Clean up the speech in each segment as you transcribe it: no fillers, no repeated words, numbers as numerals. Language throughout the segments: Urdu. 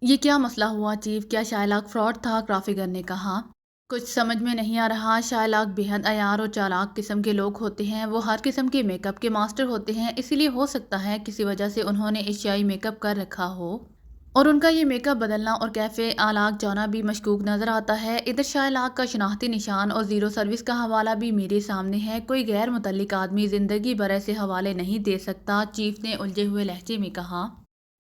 یہ کیا مسئلہ ہوا چیف؟ کیا شائلاک فراڈ تھا؟ کرافیگر نے کہا۔ کچھ سمجھ میں نہیں آ رہا۔ شائلاک بےحد عیار اور چالاک قسم کے لوگ ہوتے ہیں۔ وہ ہر قسم کے میک اپ کے ماسٹر ہوتے ہیں، اسی لیے ہو سکتا ہے کسی وجہ سے انہوں نے اشیائی میک اپ کر رکھا ہو اور ان کا یہ میک اپ بدلنا اور کیفے آلاک جانا بھی مشکوک نظر آتا ہے۔ ادھر شائلاک کا شناختی نشان اور زیرو سروس کا حوالہ بھی میرے سامنے ہے۔ کوئی غیر متعلق آدمی زندگی بھر ایسے حوالے نہیں دے سکتا، چیف نے الجھے ہوئے لہجے میں کہا۔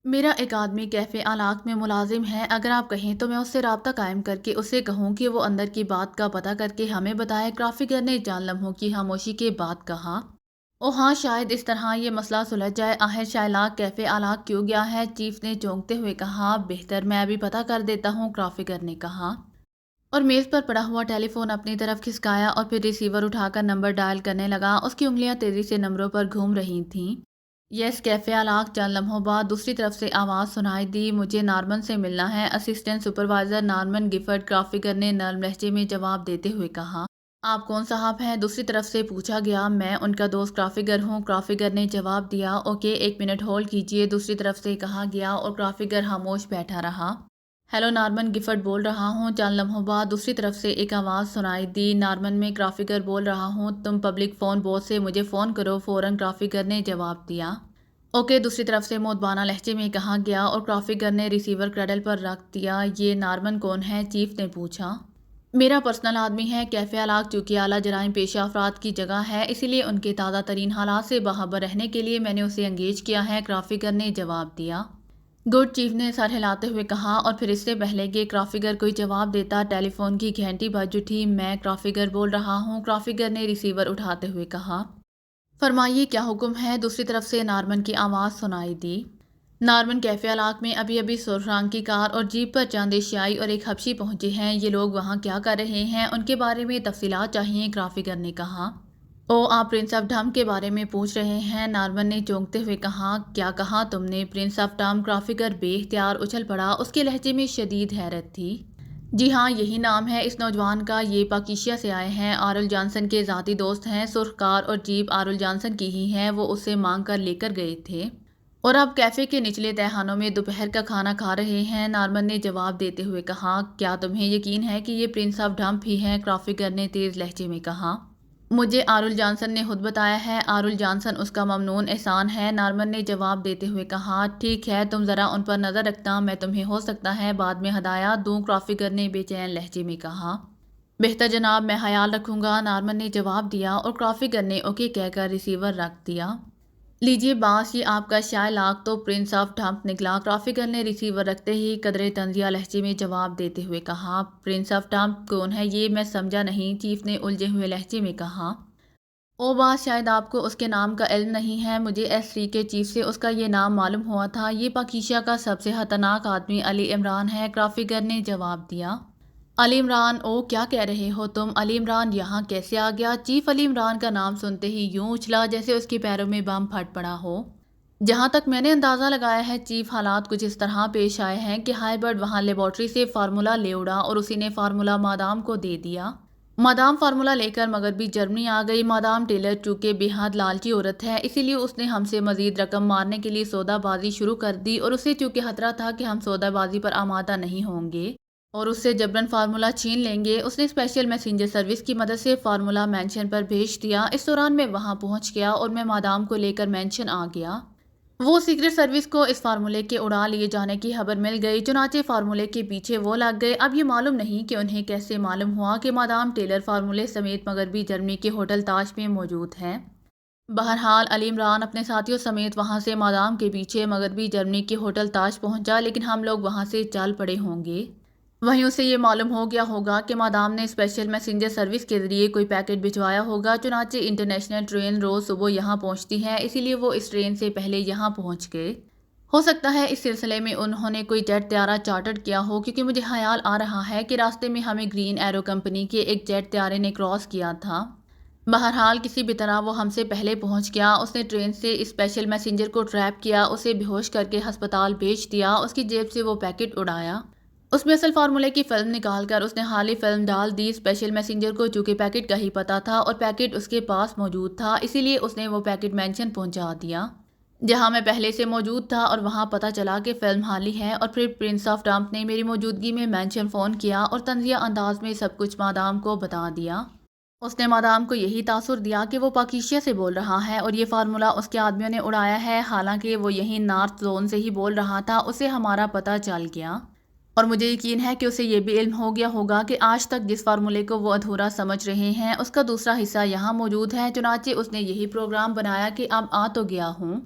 میرا ایک آدمی کیفے آلاک میں ملازم ہے، اگر آپ کہیں تو میں اس سے رابطہ قائم کر کے اسے کہوں کہ وہ اندر کی بات کا پتہ کر کے ہمیں بتائے۔ کرافیگر نے چند لمحوں کی خاموشی کے بعد کہا۔ او ہاں، شاید اس طرح یہ مسئلہ سلجھ جائے۔ آخر شائلاک کیفے آلاک کیوں گیا ہے؟ چیف نے چونکتے ہوئے کہا۔ بہتر میں ابھی پتہ کر دیتا ہوں، کرافیگر نے کہا اور میز پر پڑا ہوا ٹیلی فون اپنی طرف کھسکایا اور پھر ریسیور اٹھا کر نمبر ڈائل کرنے لگا۔ اس کی انگلیاں تیزی سے نمبروں پر گھوم رہی تھیں۔ یس کیفے آلاک۔ چند لمحوں بعد دوسری طرف سے آواز سنائی دی۔ مجھے نارمن سے ملنا ہے، اسسٹنٹ سپروائزر نارمن گفٹ، کرافیگر نے نرم لہجے میں جواب دیتے ہوئے کہا۔ آپ کون صاحب ہیں؟ دوسری طرف سے پوچھا گیا۔ میں ان کا دوست کرافیگر ہوں، کرافیگر نے جواب دیا۔ اوکے، ایک منٹ ہولڈ کیجیے، دوسری طرف سے کہا گیا اور کرافیگر خاموش بیٹھا رہا۔ ہیلو، نارمن گفٹ بول رہا ہوں۔ چند لمحوں بعد دوسری طرف سے ایک آواز سنائی دی۔ نارمن میں کرافیگر بول رہا ہوں، تم پبلک فون بوتھ سے مجھے فون کرو، فوراً کرافیگر نے جواب دیا۔ اوکے، دوسری طرف سے مؤدبانہ لہجے میں کہا گیا اور کرافیگر نے ریسیور کریڈل پر رکھ دیا۔ یہ نارمن کون ہے؟ چیف نے پوچھا۔ میرا پرسنل آدمی ہے۔ کیفے آلاک چونکہ اعلیٰ جرائم پیشہ افراد کی جگہ ہے، اسی لیے ان کے تازہ ترین حالات سے باخبر رہنے کے لیے میں نے اسے انگیج کیا ہے، کرافیگر نے جواب دیا۔ گڈ، چیف نے سر ہلاتے ہوئے کہا اور پھر اس سے پہلے کہ کرافیگر کوئی جواب دیتا ٹیلی فون کی گھنٹی بج اٹھی۔ میں کرافیگر بول رہا ہوں، کرافیگر نے ریسیور اٹھاتے ہوئے کہا۔ فرمائیے، کیا حکم ہے؟ دوسری طرف سے نارمن کی آواز سنائی دی۔ نارمن کیفے آلاک میں ابھی ابھی سرخ رنگ کی کار اور جیپ پر چند ایشیائی اور ایک حبشی پہنچے ہیں۔ یہ لوگ وہاں کیا کر رہے ہیں؟ ان کے بارے میں تفصیلات چاہیے، کرافیگر نے کہا۔ او، آپ پرنس آف ڈھم کے بارے میں پوچھ رہے ہیں؟ نارمن نے چونکتے ہوئے کہا۔ کیا کہا تم نے؟ Prince of Dhamma? کرافیگر بے اختیار اچھل پڑا، اس کے لہجے میں شدید حیرت تھی۔ جی ہاں، یہی نام ہے اس نوجوان کا، یہ پاکیشیا سے آئے ہیں، آرل جانسن کے ذاتی دوست ہیں۔ سرخ کار اور جیپ آرل جانسن کی ہی ہیں، وہ اسے مانگ کر لے کر گئے تھے اور اب کیفے کے نچلے تہخانوں میں دوپہر کا کھانا کھا رہے ہیں، نارمن نے جواب دیتے ہوئے کہا۔ کیا تمہیں یقین ہے کہ یہ پرنس آف ڈھمپ ہی ہیں؟ کرافیگر نے تیز لہجے میں کہا۔ مجھے آرل جانسن نے خود بتایا ہے، آرل جانسن اس کا ممنون احسان ہے، نارمن نے جواب دیتے ہوئے کہا۔ ٹھیک ہے، تم ذرا ان پر نظر رکھنا، میں تمہیں ہو سکتا ہے بعد میں ہدایات دوں، کرافیگر نے بے چین لہجے میں کہا۔ بہتر جناب، میں خیال رکھوں گا، نارمن نے جواب دیا اور کرافیگر نے اوکے کہہ کر ریسیور رکھ دیا۔ لیجیے باس، یہ آپ کا شائلاک تو پرنس آف ڈھمپ نکلا، کرافیگر نے ریسیور رکھتے ہی قدرے طنزیہ لہجے میں جواب دیتے ہوئے کہا۔ پرنس آف ڈھمپ کون ہے یہ؟ میں سمجھا نہیں، چیف نے الجھے ہوئے لہجے میں کہا۔ او باس، شاید آپ کو اس کے نام کا علم نہیں ہے، مجھے ایس 3 کے چیف سے اس کا یہ نام معلوم ہوا تھا۔ یہ پاکیشیا کا سب سے خطرناک آدمی علی عمران ہے، کرافیگر نے جواب دیا۔ علی عمران؟ او، کیا کہہ رہے ہو تم؟ علی عمران یہاں کیسے آ گیا؟ چیف علی عمران کا نام سنتے ہی یوں اچھلا جیسے اس کے پیروں میں بم پھٹ پڑا ہو۔ جہاں تک میں نے اندازہ لگایا ہے چیف، حالات کچھ اس طرح پیش آئے ہیں کہ ہائبرڈ وہاں لیبارٹری سے فارمولا لے اڑا اور اسی نے فارمولا مادام کو دے دیا۔ مادام فارمولا لے کر مغربی جرمنی آ گئی۔ مادام ٹیلر چونکہ بے حد لالچی عورت ہے، اسی لیے اس نے ہم سے مزید رقم مارنے کے لیے سودا بازی شروع کر دی اور اسے چونکہ خطرہ تھا کہ ہم سودا بازی پر آمادہ نہیں ہوں گے اور اس سے جبراً فارمولا چھین لیں گے، اس نے اسپیشل میسنجر سروس کی مدد سے فارمولا مینشن پر بھیج دیا۔ اس دوران میں وہاں پہنچ گیا اور میں مادام کو لے کر مینشن آ گیا۔ وہ سیکرٹ سروس کو اس فارمولے کے اڑا لیے جانے کی خبر مل گئی، چنانچہ فارمولے کے پیچھے وہ لگ گئے۔ اب یہ معلوم نہیں کہ انہیں کیسے معلوم ہوا کہ مادام ٹیلر فارمولے سمیت مغربی جرمنی کے ہوٹل تاج میں موجود ہے۔ بہرحال علی عمران اپنے ساتھیوں سمیت وہاں سے مادام کے پیچھے مغربی جرمنی کے ہوٹل تاج پہنچا، لیکن ہم لوگ وہاں سے چل پڑے ہوں گے۔ وہیں اسے یہ معلوم ہو گیا ہوگا کہ مادام نے اسپیشل میسنجر سروس کے ذریعے کوئی پیکٹ بھجوایا ہوگا، چنانچہ انٹرنیشنل ٹرین روز صبح یہاں پہنچتی ہے، اسی لیے وہ اس ٹرین سے پہلے یہاں پہنچ گئے۔ ہو سکتا ہے اس سلسلے میں انہوں نے کوئی جیٹ طیارہ چارٹر کیا ہو، کیونکہ مجھے خیال آ رہا ہے کہ راستے میں ہمیں گرین ایرو کمپنی کے ایک جیٹ طیارے نے کراس کیا تھا۔ بہرحال کسی بھی طرح وہ ہم سے پہلے پہنچ گیا، اس نے ٹرین سے اسپیشل میسنجر کو ٹریپ کیا، اسے بے ہوش کر کے ہسپتال بھیج دیا، اس کی جیب سے وہ پیکٹ اڑایا، اس میں اصل فارمولے کی فلم نکال کر اس نے خالی فلم ڈال دی۔ اسپیشل میسنجر کو چونکہ پیکٹ کا ہی پتہ تھا اور پیکٹ اس کے پاس موجود تھا، اسی لیے اس نے وہ پیکٹ مینشن پہنچا دیا۔ جہاں میں پہلے سے موجود تھا اور وہاں پتہ چلا کہ فلم خالی ہے، اور پھر پرنس آف ڈمپ نے میری موجودگی میں مینشن فون کیا اور طنزیہ انداز میں سب کچھ مادام کو بتا دیا۔ اس نے مادام کو یہی تاثر دیا کہ وہ پاکیشیا سے بول رہا ہے اور یہ فارمولہ اس کے آدمیوں نے اڑایا ہے، حالانکہ وہ یہی نارتھ زون سے ہی بول رہا تھا۔ اسے ہمارا پتہ چل گیا اور مجھے یقین ہے کہ اسے یہ بھی علم ہو گیا ہوگا کہ آج تک جس فارمولے کو وہ ادھورا سمجھ رہے ہیں اس کا دوسرا حصہ یہاں موجود ہے، چنانچہ اس نے یہی پروگرام بنایا کہ اب آ تو گیا ہوں،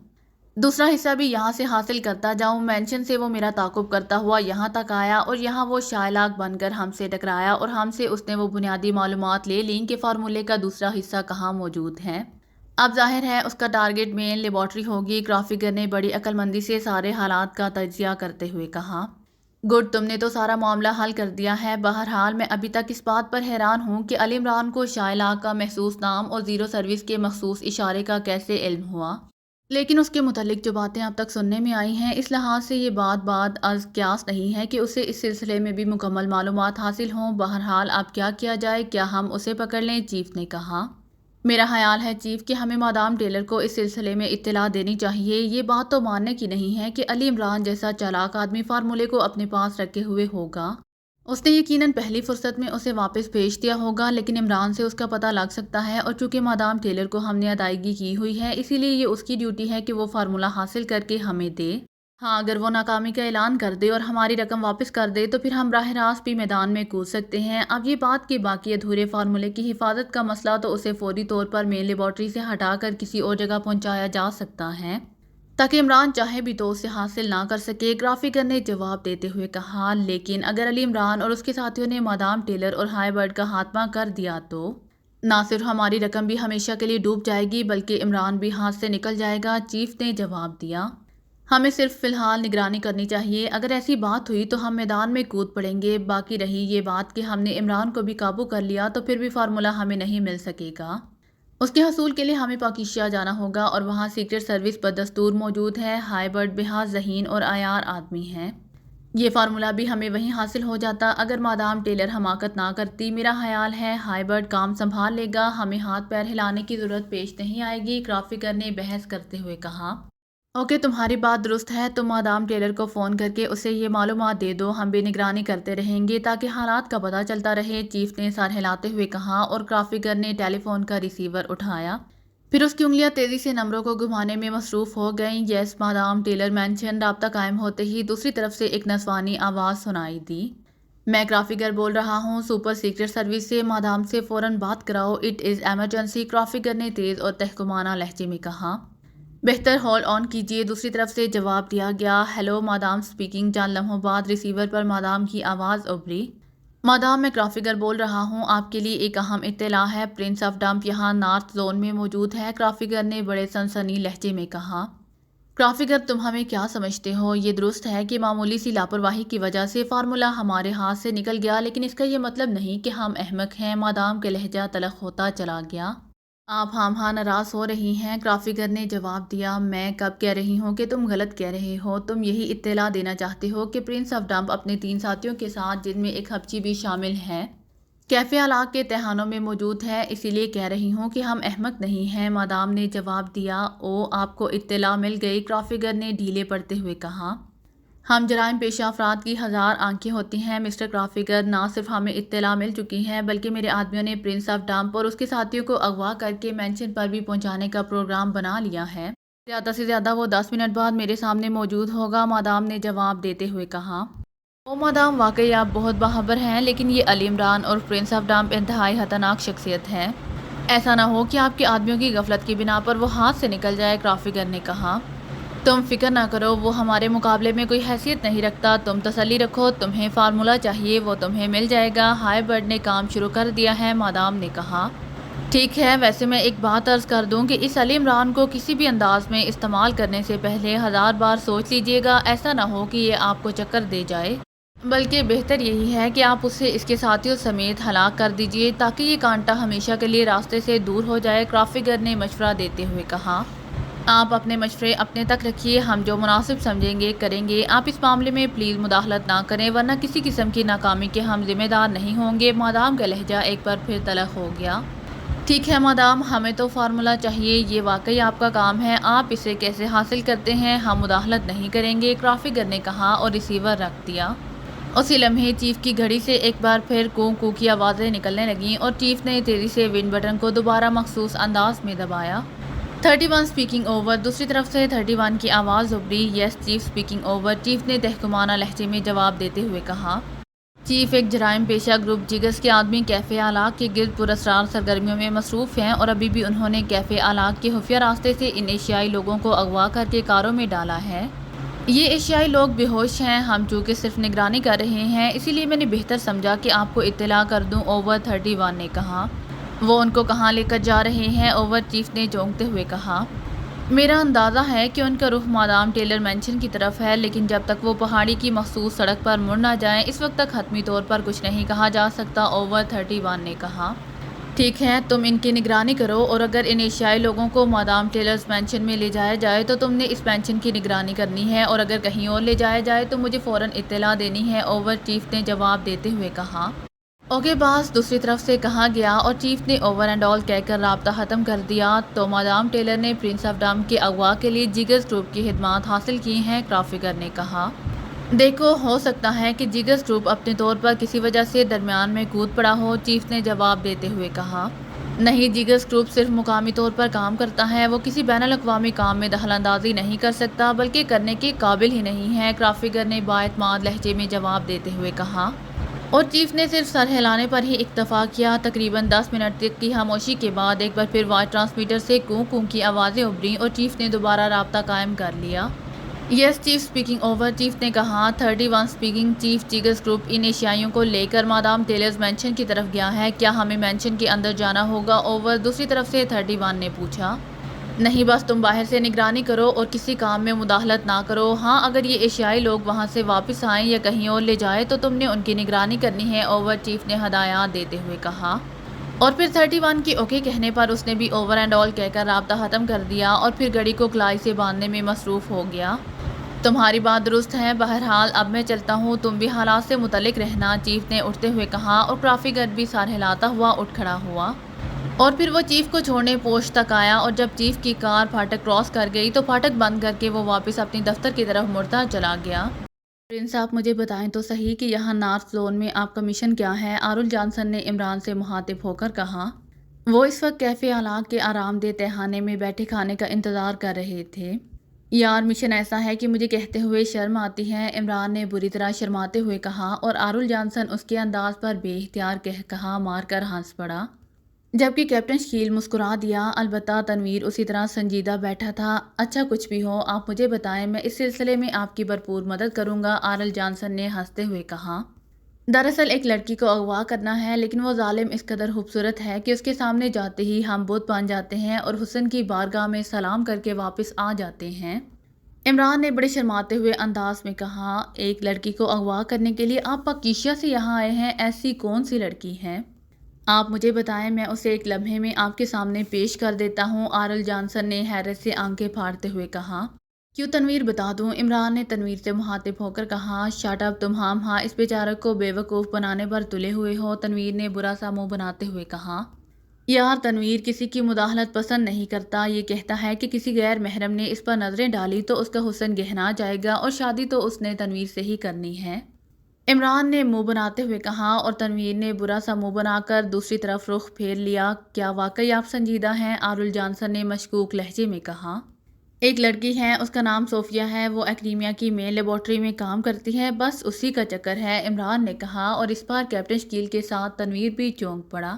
دوسرا حصہ بھی یہاں سے حاصل کرتا جاؤں۔ مینشن سے وہ میرا تعاقب کرتا ہوا یہاں تک آیا اور یہاں وہ شائلاک بن کر ہم سے ٹکرایا اور ہم سے اس نے وہ بنیادی معلومات لے لیں کہ فارمولے کا دوسرا حصہ کہاں موجود ہے۔ اب ظاہر ہے اس کا ٹارگٹ مین لیبارٹری ہوگی۔ کرافیگر نے بڑی عقل مندی سے سارے حالات کا تجزیہ کرتے ہوئے کہا۔ گڈ، تم نے تو سارا معاملہ حل کر دیا ہے۔ بہرحال میں ابھی تک اس بات پر حیران ہوں کہ علی عمران کو شائلاک کا محسوس نام اور زیرو سروس کے مخصوص اشارے کا کیسے علم ہوا، لیکن اس کے متعلق جو باتیں اب تک سننے میں آئی ہیں اس لحاظ سے یہ بات از قیاس نہیں ہے کہ اسے اس سلسلے میں بھی مکمل معلومات حاصل ہوں۔ بہرحال اب کیا کیا جائے، کیا ہم اسے پکڑ لیں؟ چیف نے کہا۔ میرا خیال ہے چیف کہ ہمیں مادام ٹیلر کو اس سلسلے میں اطلاع دینی چاہیے۔ یہ بات تو ماننے کی نہیں ہے کہ علی عمران جیسا چالاک آدمی فارمولے کو اپنے پاس رکھے ہوئے ہوگا۔ اس نے یقیناً پہلی فرصت میں اسے واپس بھیج دیا ہوگا، لیکن عمران سے اس کا پتہ لگ سکتا ہے، اور چونکہ مادام ٹیلر کو ہم نے ادائیگی کی ہوئی ہے اسی لیے یہ اس کی ڈیوٹی ہے کہ وہ فارمولہ حاصل کر کے ہمیں دے۔ ہاں، اگر وہ ناکامی کا اعلان کر دے اور ہماری رقم واپس کر دے تو پھر ہم براہ راست بھی میدان میں کود سکتے ہیں۔ اب یہ بات کہ باقی ادھورے فارمولے کی حفاظت کا مسئلہ تو اسے فوری طور پر مین لیبارٹری سے ہٹا کر کسی اور جگہ پہنچایا جا سکتا ہے تاکہ عمران چاہے بھی تو اسے حاصل نہ کر سکے۔ گرافیگر نے جواب دیتے ہوئے کہا، لیکن اگر علی عمران اور اس کے ساتھیوں نے مادام ٹیلر اور ہائی برڈ کا خاتمہ کر دیا تو نہ صرف ہماری رقم بھی ہمیشہ کے لیے ڈوب جائے گی بلکہ عمران بھی ہاتھ سے نکل جائے گا۔ چیف نے جواب دیا، ہمیں صرف فی الحال نگرانی کرنی چاہیے۔ اگر ایسی بات ہوئی تو ہم میدان میں کود پڑیں گے۔ باقی رہی یہ بات کہ ہم نے عمران کو بھی قابو کر لیا تو پھر بھی فارمولہ ہمیں نہیں مل سکے گا۔ اس کے حصول کے لیے ہمیں پاکیشیا جانا ہوگا اور وہاں سیکرٹ سروس بدستور موجود ہے۔ ہائی برڈ بہت ذہین اور عیار آدمی ہے، یہ فارمولہ بھی ہمیں وہیں حاصل ہو جاتا اگر مادام ٹیلر حماقت نہ کرتی۔ میرا خیال ہے ہائی برڈ کام سنبھال لے گا، ہمیں ہاتھ پیر ہلانے کی ضرورت پیش نہیں آئے گی۔ کرافیگر نے بحث کرتے ہوئے کہا، اوکے، تمہاری بات درست ہے۔ تم مادام ٹیلر کو فون کر کے اسے یہ معلومات دے دو، ہم بھی نگرانی کرتے رہیں گے تاکہ حالات کا پتہ چلتا رہے۔ چیف نے سر ہلاتے ہوئے کہا اور کرافیگر نے ٹیلی فون کا ریسیور اٹھایا، پھر اس کی انگلیاں تیزی سے نمبروں کو گھمانے میں مصروف ہو گئیں۔ یس مادام ٹیلر مینشن۔ رابطہ قائم ہوتے ہی دوسری طرف سے ایک نسوانی آواز سنائی دی، میں کرافیگر بول رہا ہوں، سپر سیکرٹ سروس سے، مادام سے فوراً بات کراؤ، اٹ از ایمرجنسی۔ کرافیگر نے تیز اور تحکمانہ لہجے میں کہا، بہتر ہولڈ آن کیجیے۔ دوسری طرف سے جواب دیا گیا، ہیلو مادام اسپیکنگ۔ چند لمحوں بعد ریسیور پر مادام کی آواز ابھری، مادام میں کرافیگر بول رہا ہوں، آپ کے لیے ایک اہم اطلاع ہے، پرنس آف ڈمپ یہاں نارتھ زون میں موجود ہے۔ کرافیگر نے بڑے سنسنی لہجے میں کہا، کرافیگر تم ہمیں کیا سمجھتے ہو؟ یہ درست ہے کہ معمولی سی لاپرواہی کی وجہ سے فارمولہ ہمارے ہاتھ سے نکل گیا، لیکن اس کا یہ مطلب نہیں کہ ہم احمق ہیں۔ مادام کا لہجہ تلخ ہوتا چلا گیا، آپ ہاں ناراض ہو رہی ہیں؟ کرافیگر نے جواب دیا، میں کب کہہ رہی ہوں کہ تم غلط کہہ رہے ہو؟ تم یہی اطلاع دینا چاہتے ہو کہ پرنس آف ڈمپ اپنے 3 ساتھیوں کے ساتھ، جن میں ایک ہپچی بھی شامل ہے، کیفے علاق کے تہھانوں میں موجود ہے۔ اسی لیے کہہ رہی ہوں کہ ہم احمق نہیں ہیں، مادام نے جواب دیا۔ او، آپ کو اطلاع مل گئی؟ کرافیگر نے ڈھیلے پڑتے ہوئے کہا، ہم جرائم پیشہ افراد کی 1000 آنکھیں ہوتی ہیں مسٹر کرافیگر، نہ صرف ہمیں اطلاع مل چکی ہے بلکہ میرے آدمیوں نے پرنس آف ڈمپ اور اس کے ساتھیوں کو اغوا کر کے مینشن پر بھی پہنچانے کا پروگرام بنا لیا ہے۔ زیادہ سے زیادہ وہ 10 منٹ بعد میرے سامنے موجود ہوگا، مادام نے جواب دیتے ہوئے کہا۔ او مادام، واقعی آپ بہت باخبر ہیں، لیکن یہ علی عمران اور پرنس آف ڈمپ انتہائی خطرناک شخصیت ہے، ایسا نہ ہو کہ آپ کے آدمیوں کی غفلت کی بنا پر وہ ہاتھ سے نکل جائے۔ کرافیگر نے کہا، تم فکر نہ کرو، وہ ہمارے مقابلے میں کوئی حیثیت نہیں رکھتا، تم تسلی رکھو، تمہیں فارمولہ چاہیے وہ تمہیں مل جائے گا۔ ہائی برڈ نے کام شروع کر دیا ہے، مادام نے کہا۔ ٹھیک ہے، ویسے میں ایک بات عرض کر دوں کہ اس علی عمران کو کسی بھی انداز میں استعمال کرنے سے پہلے 1000 بار سوچ لیجئے گا، ایسا نہ ہو کہ یہ آپ کو چکر دے جائے، بلکہ بہتر یہی ہے کہ آپ اسے اس کے ساتھیوں سمیت ہلاک کر دیجئے تاکہ یہ کانٹا ہمیشہ کے لیے راستے سے دور ہو جائے۔ کرافیگر نے مشورہ دیتے ہوئے کہا، آپ اپنے مشورے اپنے تک رکھیے، ہم جو مناسب سمجھیں گے کریں گے، آپ اس معاملے میں پلیز مداخلت نہ کریں ورنہ کسی قسم کی ناکامی کے ہم ذمہ دار نہیں ہوں گے۔ مادام کا لہجہ ایک بار پھر تلخ ہو گیا، ٹھیک ہے مدام، ہمیں تو فارمولا چاہیے، یہ واقعی آپ کا کام ہے، آپ اسے کیسے حاصل کرتے ہیں، ہم مداخلت نہیں کریں گے، کرافگر نے کہا اور ریسیور رکھ دیا۔ اسی لمحے چیف کی گھڑی سے ایک بار پھر کوں کوں کی آوازیں نکلنے لگیں اور چیف نے تیزی سے ون بٹن کو دوبارہ مخصوص انداز میں دبایا۔ 31 اسپیکنگ اوور۔ دوسری طرف سے 31 کی آواز ابھری۔ یس چیف اسپیکنگ اوور، چیف نے تحکمانہ لہجے میں جواب دیتے ہوئے کہا۔ چیف، ایک جرائم پیشہ گروپ جگس کے آدمی کیفے آلاک کے گرد پراسرار سرگرمیوں میں مصروف ہیں اور ابھی بھی انہوں نے کیفے آلاک کے خفیہ راستے سے ان ایشیائی لوگوں کو اغوا کر کے کاروں میں ڈالا ہے۔ یہ ایشیائی لوگ بے ہوش ہیں، ہم چونکہ صرف نگرانی کر رہے ہیں، اسی لیے میں نے بہتر سمجھا کہ آپ کو اطلاع کر دوں، اوور 31 نے کہا۔ وہ ان کو کہاں لے کر جا رہے ہیں، اوور، چیف نے چونکتے ہوئے کہا۔ میرا اندازہ ہے کہ ان کا رخ مادام ٹیلر مینشن کی طرف ہے، لیکن جب تک وہ پہاڑی کی مخصوص سڑک پر مڑ نہ جائیں اس وقت تک حتمی طور پر کچھ نہیں کہا جا سکتا، اوور 31 نے کہا۔ ٹھیک ہے، تم ان کی نگرانی کرو اور اگر ان ایشیائی لوگوں کو مادام ٹیلرز مینشن میں لے جایا جائے تو تم نے اس مینشن کی نگرانی کرنی ہے اور اگر کہیں اور لے جایا جائے تو مجھے فوراً اطلاع دینی ہے، اوور، چیف نے جواب دیتے ہوئے کہا۔ اوکے باس، دوسری طرف سے کہا گیا اور چیف نے اوور اینڈ آل کہہ کر رابطہ ختم کر دیا۔ تو مادام ٹیلر نے پرنس آف ڈم کے اغوا کے لیے جگرز گروپ کی خدمات حاصل کی ہیں، کرافگر نے کہا۔ دیکھو، ہو سکتا ہے کہ جگرز گروپ اپنے طور پر کسی وجہ سے درمیان میں کود پڑا ہو، چیف نے جواب دیتے ہوئے کہا۔ نہیں، جگرز گروپ صرف مقامی طور پر کام کرتا ہے، وہ کسی بین الاقوامی کام میں دخل اندازی نہیں کر سکتا بلکہ کرنے کے قابل ہی نہیں ہے، کرافگر نے بااعتماد لہجے میں جواب دیتے ہوئے کہا۔ اور چیف نے صرف سر ہلانے پر ہی اکتفا کیا۔ تقریباً 10 منٹ تک کی خاموشی کے بعد ایک بار پھر وائس ٹرانسمیٹر سے کوں کوں کی آوازیں ابھریں اور چیف نے دوبارہ رابطہ قائم کر لیا۔ یس چیف اسپیکنگ اوور، چیف نے کہا۔ 31 اسپیکنگ، چیف، جگرز گروپ ان ایشیائیوں کو لے کر مادام ٹیلرز مینشن کی طرف گیا ہے، کیا ہمیں مینشن کے اندر جانا ہوگا، اوور، دوسری طرف سے 31 نے پوچھا۔ نہیں، بس تم باہر سے نگرانی کرو اور کسی کام میں مداخلت نہ کرو، ہاں اگر یہ ایشیائی لوگ وہاں سے واپس آئیں یا کہیں اور لے جائے تو تم نے ان کی نگرانی کرنی ہے، اوور، چیف نے ہدایات دیتے ہوئے کہا۔ اور پھر 31 کے اوکے کہنے پر اس نے بھی اوور اینڈ آل کہہ کر رابطہ ختم کر دیا اور پھر گڑی کو کلائی سے باندھنے میں مصروف ہو گیا۔ تمہاری بات درست ہے، بہرحال اب میں چلتا ہوں، تم بھی حالات سے متعلق رہنا، چیف نے اٹھتے ہوئے کہا اور کرافگر بھی سر ہلاتا ہوا اٹھ کھڑا ہوا۔ اور پھر وہ چیف کو چھوڑنے پوسٹ تک آیا اور جب چیف کی کار پھاٹک کراس کر گئی تو پھاٹک بند کر کے وہ واپس اپنی دفتر کی طرف مڑتا چلا گیا۔ پرنس، آپ مجھے بتائیں تو صحیح کہ یہاں نارتھ زون میں آپ کا مشن کیا ہے، آرول جانسن نے عمران سے مخاطب ہو کر کہا۔ وہ اس وقت کیفے آلاک کے آرام دہ تہھانے میں بیٹھے کھانے کا انتظار کر رہے تھے۔ یار، مشن ایسا ہے کہ مجھے کہتے ہوئے شرم آتی ہے، عمران نے بری طرح شرماتے ہوئے کہا اور آرول جانسن اس کے انداز پر بے اختیار کہا مار کر ہنس پڑا۔ جبکہ کیپٹن شکیل مسکرا دیا، البتہ تنویر اسی طرح سنجیدہ بیٹھا تھا۔ اچھا، کچھ بھی ہو آپ مجھے بتائیں، میں اس سلسلے میں آپ کی بھرپور مدد کروں گا، آرول جانسن نے ہنستے ہوئے کہا۔ دراصل ایک لڑکی کو اغوا کرنا ہے، لیکن وہ ظالم اس قدر خوبصورت ہے کہ اس کے سامنے جاتے ہی ہم بت بن جاتے ہیں اور حسن کی بارگاہ میں سلام کر کے واپس آ جاتے ہیں۔ عمران نے بڑے شرماتے ہوئے انداز میں کہا، ایک لڑکی کو اغوا کرنے کے لیے آپ پاکیزہ سے یہاں آئے ہیں، ایسی کون سی لڑکی ہے؟ آپ مجھے بتائیں، میں اسے ایک لمحے میں آپ کے سامنے پیش کر دیتا ہوں، آرول جانسن نے حیرت سے آنکھیں پھاڑتے ہوئے کہا۔ کیوں تنویر بتا دوں، عمران نے تنویر سے مخاطب ہو کر کہا۔ شٹ اپ تم، ہاں اس بیچارے کو بے وقوف بنانے پر تلے ہوئے ہو، تنویر نے برا سا منہ بناتے ہوئے کہا۔ یار، تنویر کسی کی مداخلت پسند نہیں کرتا، یہ کہتا ہے کہ کسی غیر محرم نے اس پر نظریں ڈالی تو اس کا حسن گہنا جائے گا اور شادی تو اس نے تنویر سے ہی کرنی ہے، عمران نے منہ بناتے ہوئے کہا اور تنویر نے برا سا منہ بنا کر دوسری طرف رخ پھیر لیا۔ کیا واقعی آپ سنجیدہ ہیں، آرول جانسن نے مشکوک لہجے میں کہا۔ ایک لڑکی ہے، اس کا نام صوفیہ ہے، وہ ایکڈیمیا کی مین لیبارٹری میں کام کرتی ہے، بس اسی کا چکر ہے، عمران نے کہا اور اس بار کیپٹن شکیل کے ساتھ تنویر بھی چونک پڑا۔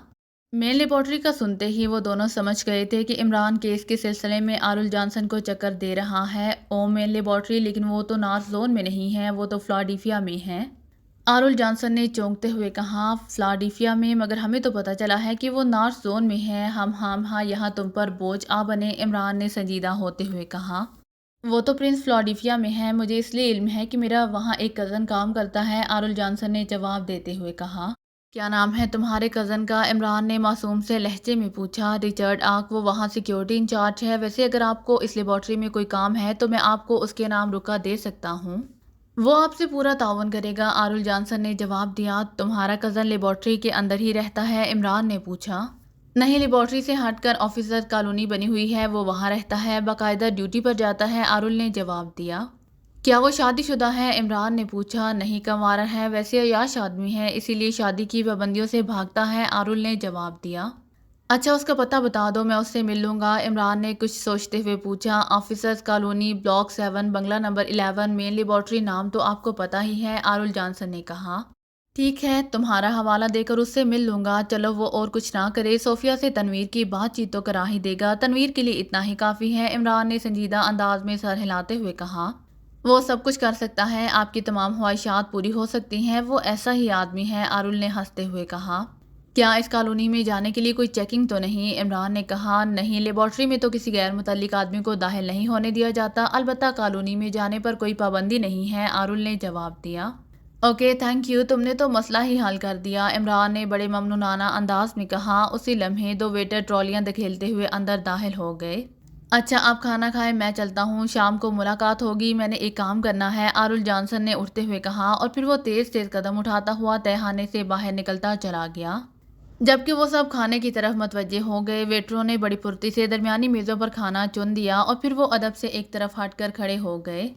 مین لیبارٹری کا سنتے ہی وہ دونوں سمجھ گئے تھے کہ عمران کیس کے سلسلے میں آرول جانسن کو چکر دے رہا ہے۔ او، مین لیبارٹری، لیکن وہ تو نارتھ زون میں نہیں ہے، وہ تو فلاڈیلفیا میں ہے، آرول جانسن نے چونکتے ہوئے کہا۔ فلاڈیلفیا میں؟ مگر ہمیں تو پتہ چلا ہے کہ وہ نارتھ زون میں ہے، ہاں یہاں تم پر بوجھ آ بنے، عمران نے سنجیدہ ہوتے ہوئے کہا۔ وہ تو پرنس فلاڈیلفیا میں ہے، مجھے اس لیے علم ہے کہ میرا وہاں ایک کزن کام کرتا ہے، آرول جانسن نے جواب دیتے ہوئے کہا۔ کیا نام ہے تمہارے کزن کا، عمران نے معصوم سے لہجے میں پوچھا۔ رچرڈ آک، وہ وہاں سیکیورٹی انچارج ہے، ویسے اگر آپ کو اس لیبارٹری میں کوئی کام ہے تو میں آپ کو اس کے نام رکا دے سکتا ہوں، وہ آپ سے پورا تعاون کرے گا، آرول جانسن نے جواب دیا۔ تمہارا کزن لیبارٹری کے اندر ہی رہتا ہے، عمران نے پوچھا۔ نہیں لیبارٹری سے ہٹ کر آفیسر کالونی بنی ہوئی ہے، وہ وہاں رہتا ہے، باقاعدہ ڈیوٹی پر جاتا ہے، آرول نے جواب دیا۔ کیا وہ شادی شدہ ہے؟ عمران نے پوچھا۔ نہیں، کنوارا ہے، ویسے عیاش آدمی ہے، اسی لیے شادی کی پابندیوں سے بھاگتا ہے، آرول نے جواب دیا۔ اچھا، اس کا پتہ بتا دو، میں اس سے مل لوں گا، عمران نے کچھ سوچتے ہوئے پوچھا۔ آفیسرز کالونی، بلاک 7، بنگلہ نمبر 11، مین لیبارٹری، نام تو آپ کو پتہ ہی ہے، آرول جانسن نے کہا۔ ٹھیک ہے، تمہارا حوالہ دے کر اس سے مل لوں گا، چلو وہ اور کچھ نہ کرے، صوفیہ سے تنویر کی بات چیت تو کرا ہی دے گا، تنویر کے لیے اتنا ہی کافی ہے، عمران نے سنجیدہ انداز میں سر ہلاتے ہوئے کہا۔ وہ سب کچھ کر سکتا ہے، آپ کی تمام خواہشات پوری ہو سکتی ہیں، وہ ایسا ہی آدمی ہے، آرول نے ہنستے ہوئے کہا۔ کیا اس کالونی میں جانے کے لیے کوئی چیکنگ تو نہیں؟ عمران نے کہا۔ نہیں، لیبارٹری میں تو کسی غیر متعلق آدمی کو داخل نہیں ہونے دیا جاتا، البتہ کالونی میں جانے پر کوئی پابندی نہیں ہے، آرول نے جواب دیا۔ اوکے، تھینک یو، تم نے تو مسئلہ ہی حل کر دیا، عمران نے بڑے ممنونانہ انداز میں کہا۔ اسی لمحے 2 ویٹر ٹرالیاں دھکیلتے ہوئے اندر داخل ہو گئے۔ اچھا، آپ کھانا کھائیں، میں چلتا ہوں، شام کو ملاقات ہوگی، میں نے ایک کام کرنا ہے، آرول جانسن نے اٹھتے ہوئے کہا، اور پھر وہ تیز تیز قدم اٹھاتا ہوا تہخانے سے باہر نکلتا چلا گیا۔ جبکہ وہ سب کھانے کی طرف متوجہ ہو گئے، ویٹروں نے بڑی پھرتی سے درمیانی میزوں پر کھانا چن دیا، اور پھر وہ ادب سے ایک طرف ہٹ کر کھڑے ہو گئے۔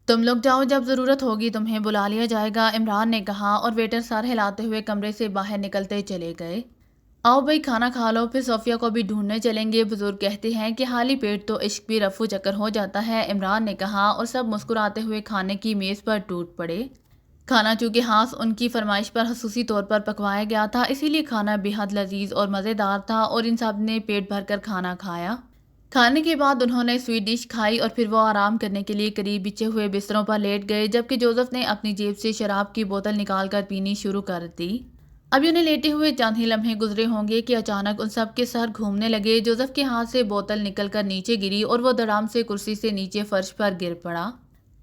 تم لوگ جاؤ، جب ضرورت ہوگی تمہیں بلا لیا جائے گا، عمران نے کہا، اور ویٹر سر ہلاتے ہوئے کمرے سے باہر نکلتے چلے گئے۔ آؤ بھائی، کھانا کھا لو، پھر صوفیہ کو بھی ڈھونڈنے چلیں گے، بزرگ کہتے ہیں کہ خالی پیٹ تو عشق بھی رفو چکر ہو جاتا ہے، عمران نے کہا، اور سب مسکراتے ہوئے کھانے کی میز پر ٹوٹ پڑے۔ کھانا چونکہ خاص ان کی فرمائش پر خصوصی طور پر پکوایا گیا تھا، اسی لیے کھانا بے حد لذیذ اور مزیدار تھا، اور ان سب نے پیٹ بھر کر کھانا کھایا۔ کھانے کے بعد انہوں نے سویٹ ڈش کھائی، اور پھر وہ آرام کرنے کے لیے قریب بچھے ہوئے بستروں پر لیٹ گئے، جبکہ جوزف نے اپنی جیب سے شراب کی بوتل نکال کر پینی شروع کر دی۔ ابھی انہیں لیٹے ہوئے چند ہی لمحے گزرے ہوں گے کہ اچانک ان سب کے سر گھومنے لگے، جوزف کے ہاتھ سے بوتل نکل کر نیچے گری، اور وہ دڑام سے کرسی سے نیچے فرش پر گر پڑا۔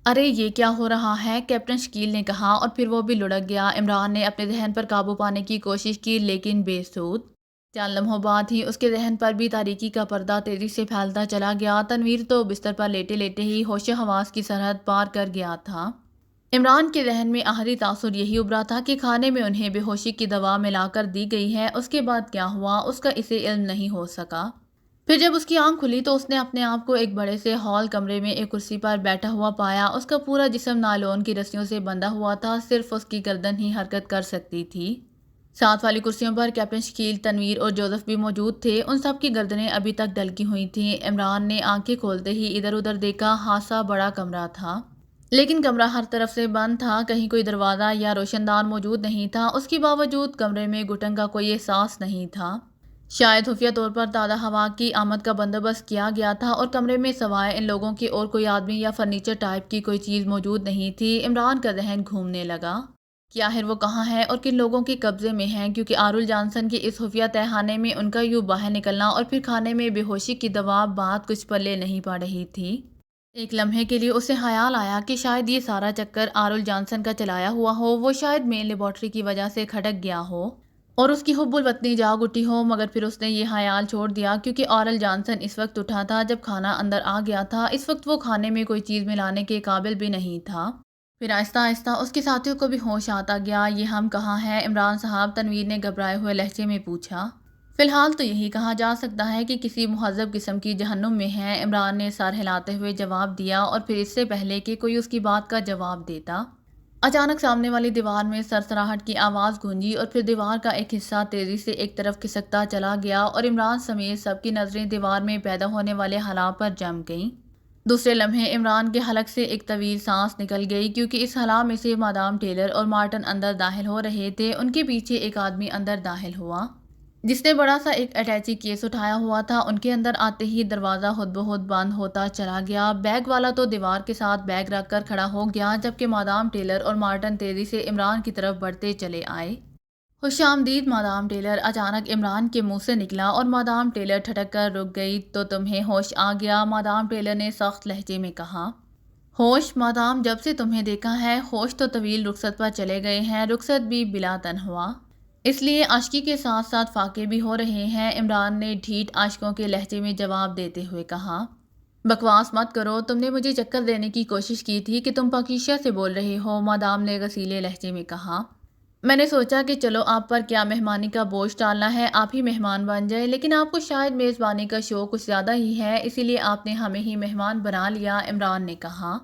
ارے یہ کیا ہو رہا ہے؟ کیپٹن شکیل نے کہا، اور پھر وہ بھی لڑک گیا۔ عمران نے اپنے ذہن پر قابو پانے کی کوشش کی، لیکن بے سود۔ چند لمحوں بعد ہی اس کے ذہن پر بھی تاریکی کا پردہ تیزی سے پھیلتا چلا گیا۔ تنویر تو بستر پر لیٹے لیٹے ہی ہوش و حواس کی سرحد پار کر گیا تھا۔ عمران کے ذہن میں آخری تاثر یہی ابھرا تھا کہ کھانے میں انہیں بے ہوشی کی دوا ملا کر دی گئی ہے، اس کے بعد کیا ہوا، اس کا اسے علم نہیں ہو سکا۔ پھر جب اس کی آنکھ کھلی تو اس نے اپنے آپ کو ایک بڑے سے ہال کمرے میں ایک کرسی پر بیٹھا ہوا پایا، اس کا پورا جسم نائلون کی رسیوں سے بندھا ہوا تھا، صرف اس کی گردن ہی حرکت کر سکتی تھی۔ ساتھ والی کرسیوں پر کیپٹن شکیل، تنویر اور جوزف بھی موجود تھے، ان سب کی گردنیں ابھی تک ڈلکی ہوئی تھیں۔ عمران نے آنکھیں کھولتے ہی ادھر ادھر دیکھا، خاصا بڑا کمرہ تھا، لیکن کمرہ ہر طرف سے بند تھا، کہیں کوئی دروازہ یا روشن دان موجود نہیں تھا، اس کے باوجود کمرے میں گھٹن کا کوئی احساس نہیں تھا۔ شاید خفیہ طور پر تازہ ہوا کی آمد کا بندوبست کیا گیا تھا، اور کمرے میں سوائے ان لوگوں کے اور کوئی آدمی یا فرنیچر ٹائپ کی کوئی چیز موجود نہیں تھی۔ عمران کا ذہن گھومنے لگا کہ آخر وہ کہاں ہے اور کن لوگوں کے قبضے میں ہیں، کیونکہ آرول جانسن کے اس خفیہ تہخانے میں ان کا یوں باہر نکلنا اور پھر کھانے میں بے ہوشی کی دوا بات کچھ پلے نہیں پڑ رہی تھی۔ ایک لمحے کے لیے اسے خیال آیا کہ شاید یہ سارا چکر آرول جانسن کا چلایا ہوا ہو، وہ شاید مین لیبارٹری کی وجہ سے کھٹک گیا ہو اور اس کی حب الوطنی جاگ اٹھی ہو، مگر پھر اس نے یہ خیال چھوڑ دیا، کیونکہ آرول جانسن اس وقت اٹھا تھا جب کھانا اندر آ گیا تھا، اس وقت وہ کھانے میں کوئی چیز ملانے کے قابل بھی نہیں تھا۔ پھر آہستہ آہستہ اس کے ساتھیوں کو بھی ہوش آتا گیا۔ یہ ہم کہاں ہیں عمران صاحب؟ تنویر نے گھبرائے ہوئے لہجے میں پوچھا۔ فی الحال تو یہی کہا جا سکتا ہے کہ کسی مہذب قسم کی جہنم میں ہیں، عمران نے سر ہلاتے ہوئے جواب دیا، اور پھر اس سے پہلے کہ کوئی اس کی بات کا جواب دیتا، اچانک سامنے والی دیوار میں سرسراہٹ کی آواز گونجی، اور پھر دیوار کا ایک حصہ تیزی سے ایک طرف کھسکتا چلا گیا، اور عمران سمیت سب کی نظریں دیوار میں پیدا ہونے والے خلا پر جم گئیں۔ دوسرے لمحے عمران کے حلق سے ایک طویل سانس نکل گئی، کیونکہ اس خلا میں سے مادام ٹیلر اور مارٹن اندر داخل ہو رہے تھے۔ ان کے پیچھے ایک آدمی اندر داخل ہوا جس نے بڑا سا ایک اٹیچی کیس اٹھایا ہوا تھا۔ ان کے اندر آتے ہی دروازہ خود بخود بند ہوتا چلا گیا۔ بیگ والا تو دیوار کے ساتھ بیگ رکھ کر کھڑا ہو گیا، جبکہ مادام ٹیلر اور مارٹن تیزی سے عمران کی طرف بڑھتے چلے آئے۔ خوش آمدید مادام ٹیلر، اچانک عمران کے منہ سے نکلا، اور مادام ٹیلر ٹھٹک کر رک گئی۔ تو تمہیں ہوش آ گیا؟ مادام ٹیلر نے سخت لہجے میں کہا۔ ہوش مادام، جب سے تمہیں دیکھا ہے ہوش تو طویل رخصت پر چلے گئے ہیں، رخصت بھی بلا تنخواہ، اس لیے عاشقی کے ساتھ ساتھ فاقے بھی ہو رہے ہیں، عمران نے ڈھیٹ عاشقوں کے لہجے میں جواب دیتے ہوئے کہا۔ بکواس مت کرو، تم نے مجھے چکر دینے کی کوشش کی تھی کہ تم پاکیزہ سے بول رہے ہو، مادام نے غصیلے لہجے میں کہا۔ میں نے سوچا کہ چلو آپ پر کیا مہمانی کا بوجھ ڈالنا ہے، آپ ہی مہمان بن جائے، لیکن آپ کو شاید میزبانی کا شوق کچھ زیادہ ہی ہے، اسی لیے آپ نے ہمیں ہی مہمان بنا لیا، عمران نے کہا۔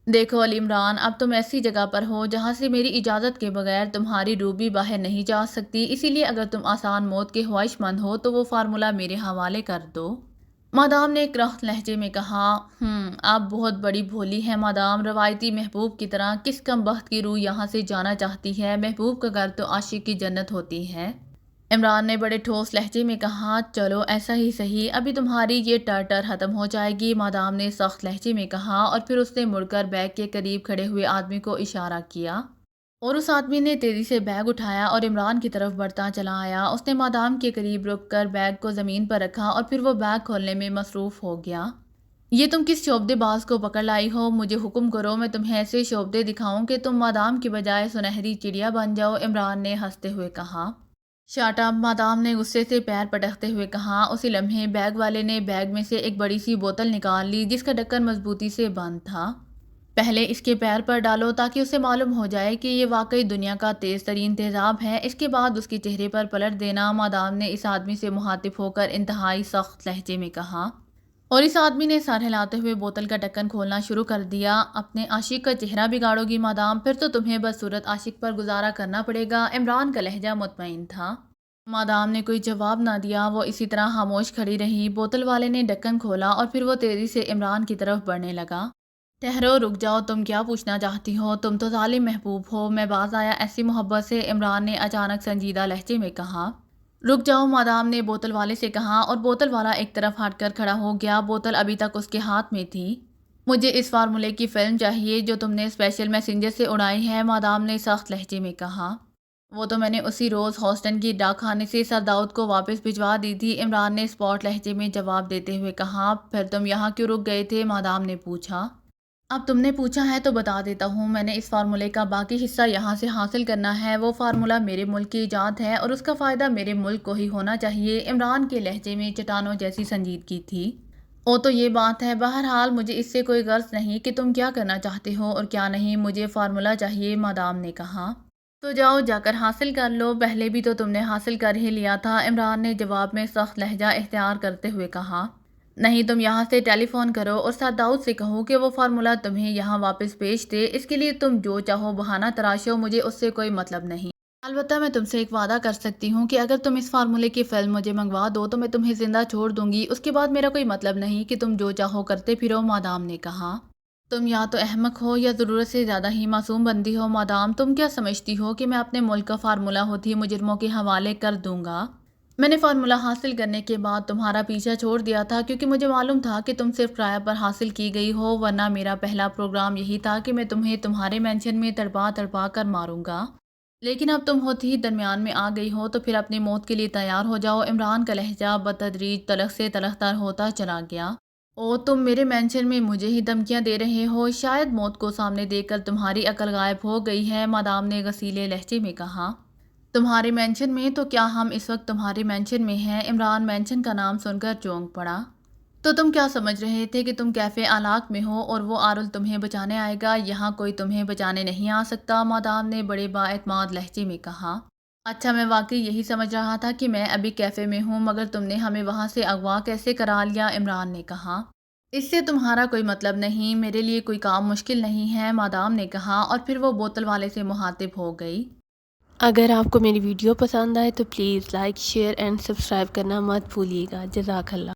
دیکھو علی عمران، اب تم ایسی جگہ پر ہو جہاں سے میری اجازت کے بغیر تمہاری روح بھی باہر نہیں جا سکتی، اسی لیے اگر تم آسان موت کے خواہش مند ہو تو وہ فارمولہ میرے حوالے کر دو۔ مادام نے کرخت لہجے میں کہا، آپ بہت بڑی بھولی ہیں مادام، روایتی محبوب کی طرح کس کم بخت کی روح یہاں سے جانا چاہتی ہے، محبوب کا گھر تو عاشق کی جنت ہوتی ہے۔ عمران نے بڑے ٹھوس لہجے میں کہا، چلو ایسا ہی صحیح، ابھی تمہاری یہ ٹر ختم ہو جائے گی، مادام نے سخت لہجے میں کہا، اور پھر اس نے مڑ کر بیگ کے قریب کھڑے ہوئے آدمی کو اشارہ کیا، اور اس آدمی نے تیزی سے بیگ اٹھایا اور عمران کی طرف بڑھتا چلا آیا۔ اس نے مادام کے قریب رک کر بیگ کو زمین پر رکھا اور پھر وہ بیگ کھولنے میں مصروف ہو گیا۔ یہ تم کس شعبدے باز کو پکڑ لائی ہو؟ مجھے حکم کرو، میں تمہیں ایسے شعبدے دکھاؤں کہ تم مادام کی بجائے سنہری چڑیا بن جاؤ، عمران نے ہنستے ہوئے کہا۔ شٹ اپ، مادام نے غصے سے پیر پٹکتے ہوئے کہا۔ اسی لمحے بیگ والے نے بیگ میں سے ایک بڑی سی بوتل نکال لی جس کا ڈھکن مضبوطی سے بند تھا۔ پہلے اس کے پیر پر ڈالو تاکہ اسے معلوم ہو جائے کہ یہ واقعی دنیا کا تیز ترین تیزاب ہے، اس کے بعد اس کے چہرے پر پلٹ دینا، مادام نے اس آدمی سے مخاطب ہو کر انتہائی سخت لہجے میں کہا، اور اس آدمی نے سر ہلاتے ہوئے بوتل کا ڈھکن کھولنا شروع کر دیا۔ اپنے عاشق کا چہرہ بگاڑو گی مادام، پھر تو تمہیں بدصورت عاشق پر گزارا کرنا پڑے گا، عمران کا لہجہ مطمئن تھا۔ مادام نے کوئی جواب نہ دیا، وہ اسی طرح خاموش کھڑی رہی۔ بوتل والے نے ڈھکن کھولا اور پھر وہ تیزی سے عمران کی طرف بڑھنے لگا۔ ٹھہرو، رک جاؤ، تم کیا پوچھنا چاہتی ہو؟ تم تو ظالم محبوب ہو، میں باز آیا ایسی محبت سے، عمران نے اچانک سنجیدہ لہجے میں کہا۔ رک جاؤ، مادام نے بوتل والے سے کہا، اور بوتل والا ایک طرف ہٹ کر کھڑا ہو گیا۔ بوتل ابھی تک اس کے ہاتھ میں تھی۔ مجھے اس فارمولے کی فلم چاہیے جو تم نے اسپیشل میسنجر سے اڑائی ہے، مادام نے سخت لہجے میں کہا۔ وہ تو میں نے اسی روز ہاسٹن کی ڈاک خانے سے سر داؤد کو واپس بھجوا دی تھی، عمران نے اسپاٹ لہجے میں جواب دیتے ہوئے کہا۔ پھر تم یہاں کیوں رک گئے تھے؟ مادام نے پوچھا۔ اب تم نے پوچھا ہے تو بتا دیتا ہوں، میں نے اس فارمولے کا باقی حصہ یہاں سے حاصل کرنا ہے۔ وہ فارمولہ میرے ملک کی ایجاد ہے اور اس کا فائدہ میرے ملک کو ہی ہونا چاہیے، عمران کے لہجے میں چٹانوں جیسی سنجیدگی تھی۔ او تو یہ بات ہے، بہرحال مجھے اس سے کوئی غرض نہیں کہ تم کیا کرنا چاہتے ہو اور کیا نہیں، مجھے فارمولہ چاہیے، مادام نے کہا۔ تو جاؤ، جا کر حاصل کر لو، پہلے بھی تو تم نے حاصل کر ہی لیا تھا، عمران نے جواب میں سخت لہجہ اختیار کرتے ہوئے کہا۔ نہیں، تم یہاں سے ٹیلی فون کرو اور سر داؤد سے کہو کہ وہ فارمولہ تمہیں یہاں واپس بھیج دے، اس کے لیے تم جو چاہو بہانہ تراشو، مجھے اس سے کوئی مطلب نہیں۔ البتہ میں تم سے ایک وعدہ کر سکتی ہوں کہ اگر تم اس فارمولے کی فلم مجھے منگوا دو تو میں تمہیں زندہ چھوڑ دوں گی، اس کے بعد میرا کوئی مطلب نہیں کہ تم جو چاہو کرتے پھرو، مادام نے کہا۔ تم یا تو احمق ہو یا ضرورت سے زیادہ ہی معصوم بندی ہو مادام، تم کیا سمجھتی ہو کہ میں اپنے ملک کا فارمولہ ہوتی مجرموں کے حوالے کر دوں گا؟ میں نے فارمولہ حاصل کرنے کے بعد تمہارا پیچھا چھوڑ دیا تھا کیونکہ مجھے معلوم تھا کہ تم صرف کرایہ پر حاصل کی گئی ہو، ورنہ میرا پہلا پروگرام یہی تھا کہ میں تمہیں تمہارے مینشن میں تڑپا تڑپا کر ماروں گا، لیکن اب تم ہوتی ہی درمیان میں آ گئی ہو تو پھر اپنی موت کے لیے تیار ہو جاؤ، عمران کا لہجہ بتدریج تلخ سے تلخ تر ہوتا چلا گیا۔ او تم میرے مینشن میں مجھے ہی دھمکیاں دے رہے ہو، شاید موت کو سامنے دیکھ کر تمہاری عقل غائب ہو گئی ہے، مادام نے غصیلے لہجے میں کہا۔ تمہارے مینشن میں؟ تو کیا ہم اس وقت تمہارے مینشن میں ہیں؟ عمران مینشن کا نام سن کر چونک پڑا۔ تو تم کیا سمجھ رہے تھے کہ تم کیفے آلاک میں ہو اور وہ آرل تمہیں بچانے آئے گا؟ یہاں کوئی تمہیں بچانے نہیں آ سکتا، مادام نے بڑے بااعتماد لہجے میں کہا۔ اچھا، میں واقعی یہی سمجھ رہا تھا کہ میں ابھی کیفے میں ہوں، مگر تم نے ہمیں وہاں سے اغوا کیسے کرا لیا؟ عمران نے کہا۔ اس سے تمہارا کوئی مطلب نہیں، میرے لیے کوئی کام مشکل نہیں ہے، مادام نے کہا، اور پھر وہ بوتل والے سے مخاطب ہو گئی۔ اگر آپ کو میری ویڈیو پسند آئے تو please like, share and subscribe کرنا مت بھولیے گا، جزاک اللہ۔